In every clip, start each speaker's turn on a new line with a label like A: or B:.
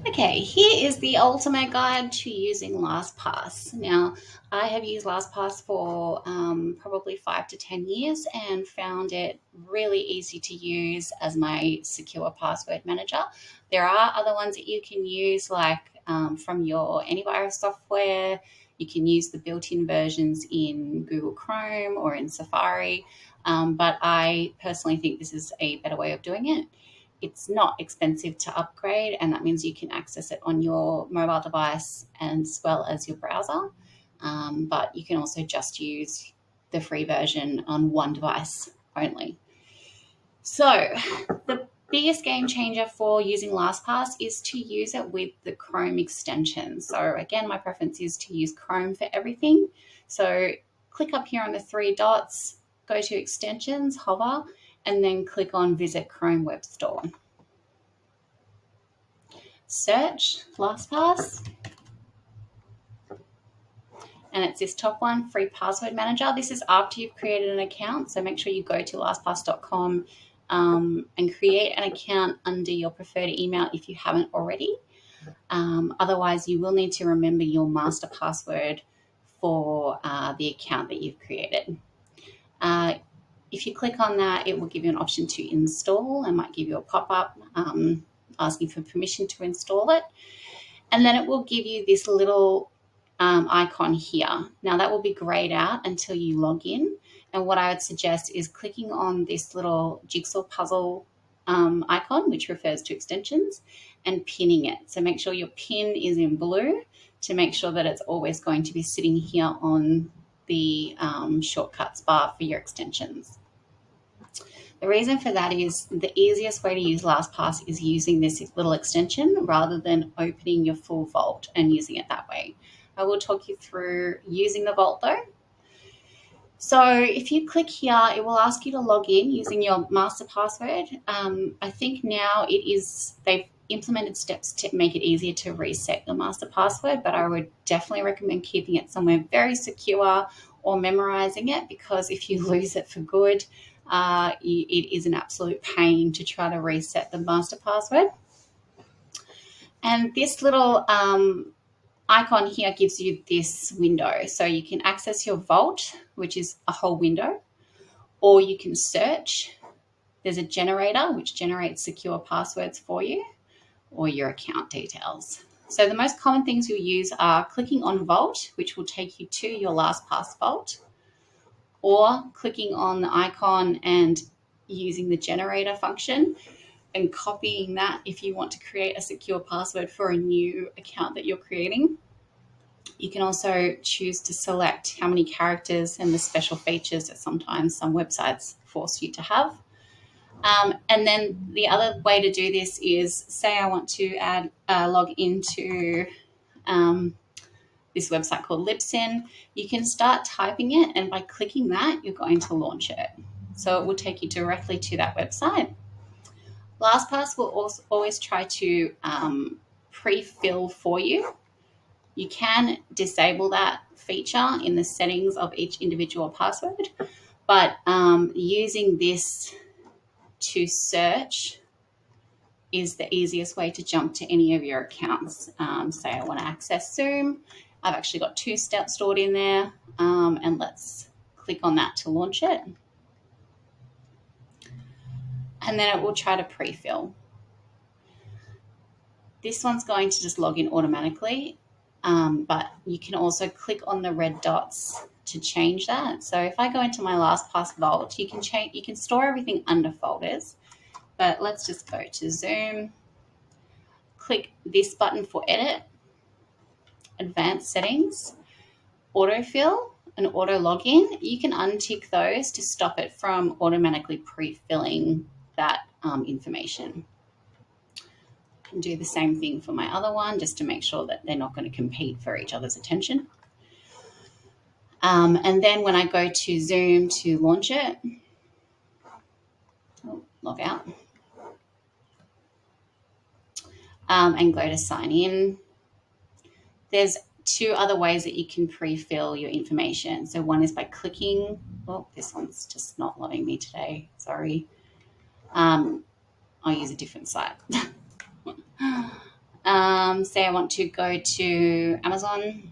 A: Okay, here is the ultimate guide to using LastPass. Now, I have used LastPass for probably 5 to 10 years and found it really easy to use as my secure password manager. There are other ones that you can use, like from your antivirus software. You can use the built-in versions in Google Chrome or in Safari, but I personally think this is a better way of doing it. It's not expensive to upgrade, and that means you can access it on your mobile device as well as your browser. But you can also just use the free version on one device only. So the biggest game changer for using LastPass is to use it with the Chrome extension. So again, my preference is to use Chrome for everything. So click up here on the three dots, go to extensions, hover, and then click on Visit Chrome Web Store. Search LastPass, and it's this top one, free password manager. This is after you've created an account, so make sure you go to lastpass.com and create an account under your preferred email if you haven't already. Otherwise, you will need to remember your master password for the account that you've created. If you click on that, it will give you an option to install and might give you a pop-up asking for permission to install it. And then it will give you this little icon here. Now that will be grayed out until you log in. And what I would suggest is clicking on this little jigsaw puzzle icon, which refers to extensions, and pinning it. So make sure your pin is in blue to make sure that it's always going to be sitting here on the shortcuts bar for your extensions. The reason for that is the easiest way to use LastPass is using this little extension rather than opening your full vault and using it that way. I will talk you through using the vault though. So if you click here, it will ask you to log in using your master password. I think now they've implemented steps to make it easier to reset your master password, but I would definitely recommend keeping it somewhere very secure or memorizing it, because if you lose it for good, it is an absolute pain to try to reset the master password. And this little icon here gives you this window. So you can access your vault, which is a whole window, or you can search. There's a generator which generates secure passwords for you, or your account details. So the most common things you'll use are clicking on Vault, which will take you to your LastPass vault, or clicking on the icon and using the generator function and copying that if you want to create a secure password for a new account that you're creating. You can also choose to select how many characters and the special features that sometimes some websites force you to have. And then the other way to do this is, say I want to log into this website called Libsyn. You can start typing it, and by clicking that, you're going to launch it. So it will take you directly to that website. LastPass will also always try to pre-fill for you. You can disable that feature in the settings of each individual password, but using this to search is the easiest way to jump to any of your accounts. Say I want to access Zoom. I've actually got 2 steps stored in there, and let's click on that to launch it. And then it will try to pre-fill. This one's going to just log in automatically, but you can also click on the red dots to change that. So if I go into my LastPass vault, you can store everything under folders, but let's just go to Zoom, click this button for edit, advanced settings, autofill, and auto login. You can untick those to stop it from automatically pre-filling that information. I can do the same thing for my other one just to make sure that they're not going to compete for each other's attention. And then when I go to Zoom to launch it, log out, and go to sign in, there's 2 other ways that you can pre-fill your information. So one is by clicking, this one's just not letting me today, sorry. I'll use a different site. Say I want to go to Amazon.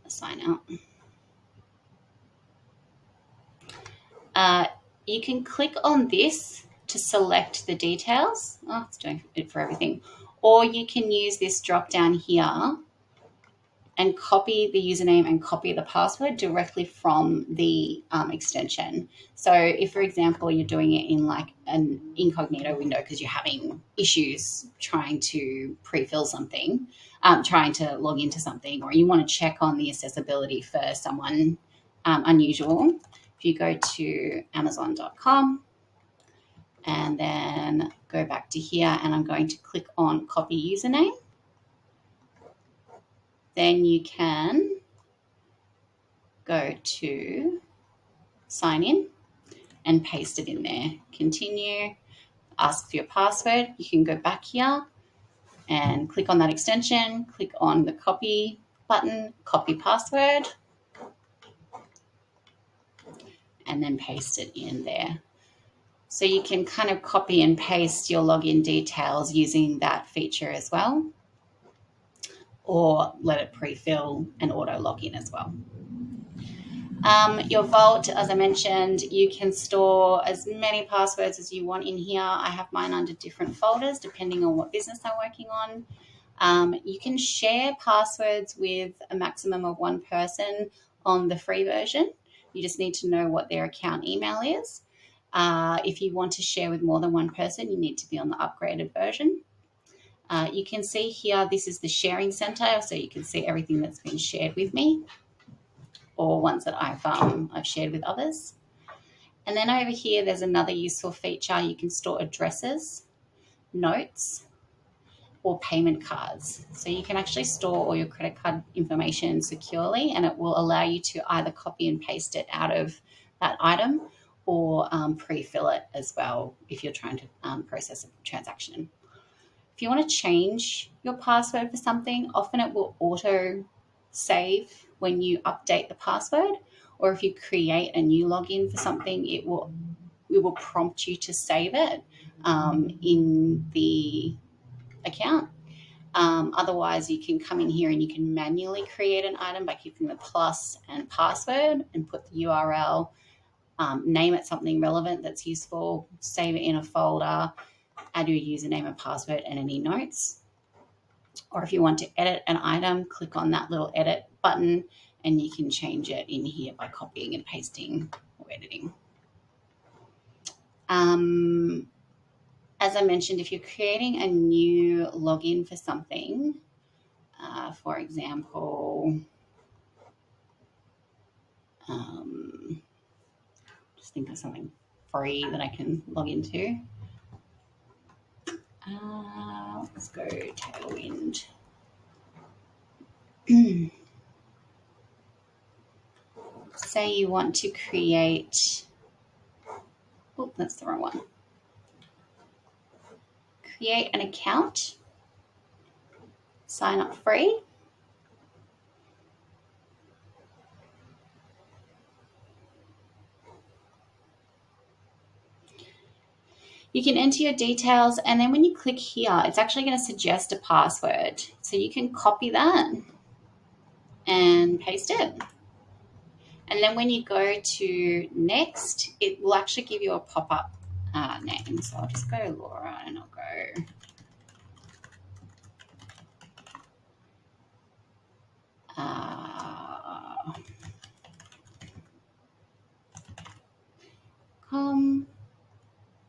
A: Sign out. You can click on this to select the details. Oh, it's doing it for everything. Or you can use this drop down here and copy the username and copy the password directly from the extension. So if, for example, you're doing it in like an incognito window because you're having issues trying to pre-fill something, trying to log into something, or you want to check on the accessibility for someone unusual, if you go to amazon.com and then go back to here, and I'm going to click on copy username, then you can go to sign in and paste it in there. Continue, ask for your password. You can go back here and click on that extension, click on the copy button, copy password, and then paste it in there. So you can kind of copy and paste your login details using that feature as well, or let it pre-fill and auto login as well. Your vault, as I mentioned, you can store as many passwords as you want in here. I have mine under different folders depending on what business I'm working on. You can share passwords with a maximum of one person on the free version. You just need to know what their account email is. If you want to share with more than one person, you need to be on the upgraded version. You can see here, this is the sharing center, so you can see everything that's been shared with me, or ones that I've shared with others. And then over here, there's another useful feature. You can store addresses, notes, or payment cards. So you can actually store all your credit card information securely, and it will allow you to either copy and paste it out of that item or pre-fill it as well if you're trying to process a transaction. If you want to change your password for something, often it will auto save when you update the password, or if you create a new login for something, it will prompt you to save it in the account. Otherwise, you can come in here and you can manually create an item by clicking the plus and password and put the URL, name it something relevant that's useful, save it in a folder, add your username and password and any notes. Or if you want to edit an item, click on that little edit button and you can change it in here by copying and pasting or editing. As I mentioned, if you're creating a new login for something, for example, just think of something free that I can log into. Let's go Tailwind. Say you want to create, oh, that's the wrong one. Create an account, sign up free. You can enter your details, and then when you click here, it's actually going to suggest a password. So you can copy that and paste it. And then when you go to next, it will actually give you a pop-up name. So I'll just go Laura and I'll go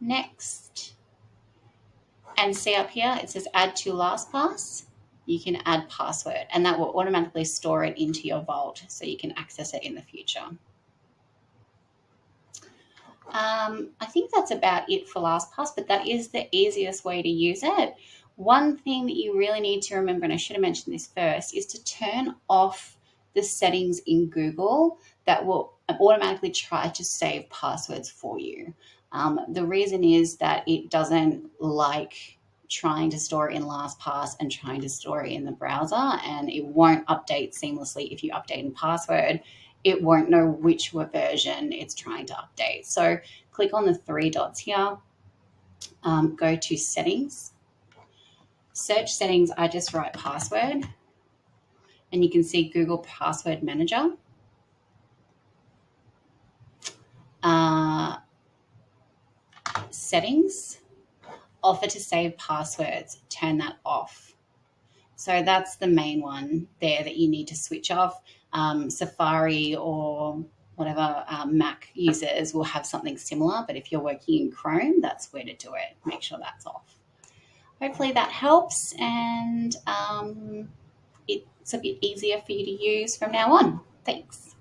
A: next, and see up here it says add to LastPass. You can add password, and that will automatically store it into your vault so you can access it in the future. I think that's about it for LastPass, but that is the easiest way to use it. One thing that you really need to remember, and I should have mentioned this first, is to turn off the settings in Google that will automatically try to save passwords for you. The reason is that it doesn't like trying to store it in LastPass and trying to store it in the browser, and it won't update seamlessly. If you update a password, it won't know which version it's trying to update. So click on the three dots here, go to settings, search settings. I just write password, and you can see Google Password Manager. Settings, offer to save passwords, turn that off. So that's the main one there that you need to switch off. Safari or whatever Mac users will have something similar, but if you're working in Chrome, that's where to do it. Make sure that's off. Hopefully that helps, and it's a bit easier for you to use from now on. Thanks.